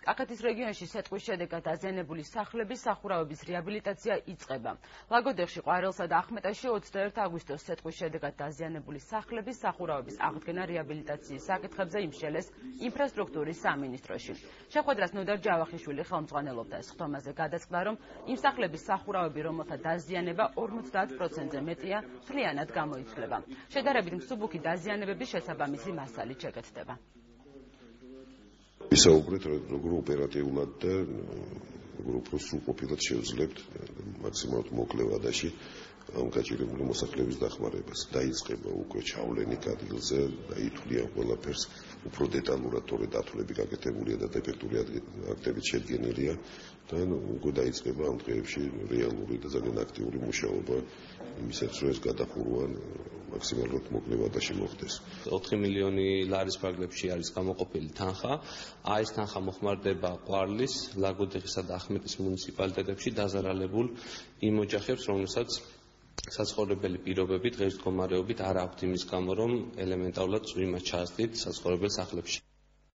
კახეთის რეგიონში სეტყვის შედეგად დაზიანებული სახლების სახურავების რეაბილიტაცია იწყება. ლაგოდეხში, ყვარელსა და ახმეტაში 21 აგვისტოს სეტყვის შედეგად დაზიანებული სახლების სახურავების აღდგენა რეაბილიტაციის საკითხებზე იმსჯელეს ინფრასტრუქტურის სამინისტროში. შეხვედრას ნოდარ ჯავახიშვილი ხელმძღვანელობდა. ეს ხდომაზე გადაწყდა, რომ იმ სახლების სახურავები, რომელთა დაზიანება 50%-ზე მეტია, მთლიანად გამოიცვლება. შედარებით მსუბუქი დაზიანებების შესაბამისი მასალით შეკეთდება. ვისაუბრეთ, როგორ ოპერატიულად და როგორ უფრო სრულყოფილად შევძლებთ მაქსიმალურად მოკლე ვადაში ამ გაჭირებული მოსახლეობის დახმარებას. დაიწყება უკვე ჩავლენით ადგილზე და ითვლიან ყველაფერს უფრო დეტალურად, თორე დათვლები გაკეთებულია და დეფექტური აქტებით შედგენილია და უკვე დაიწყება ამ დღეებში რეალური და ძალიან აქტიური მუშაობა იმისაც, რომ ეს გადახურვა მაქსიმალურად მოკლე ვადაში მოხდეს. 4 მილიონი ლარის ფარგლებში არის გამოყოფილი თანხა. ეს თანხა მოხმარდება ყვარლის, ლაგოდეხისა და ახმეტის მუნიციპალიტეტებში დაზარალებულ იმ ოჯახებს, რომელსაც საცხოვრებელი პირობებით, ღირსმდგომარეობით არ აქვთ იმის გამო, რომ ელემენტარულად წვიმა ჩაასდით საცხოვრებელ სახლებში.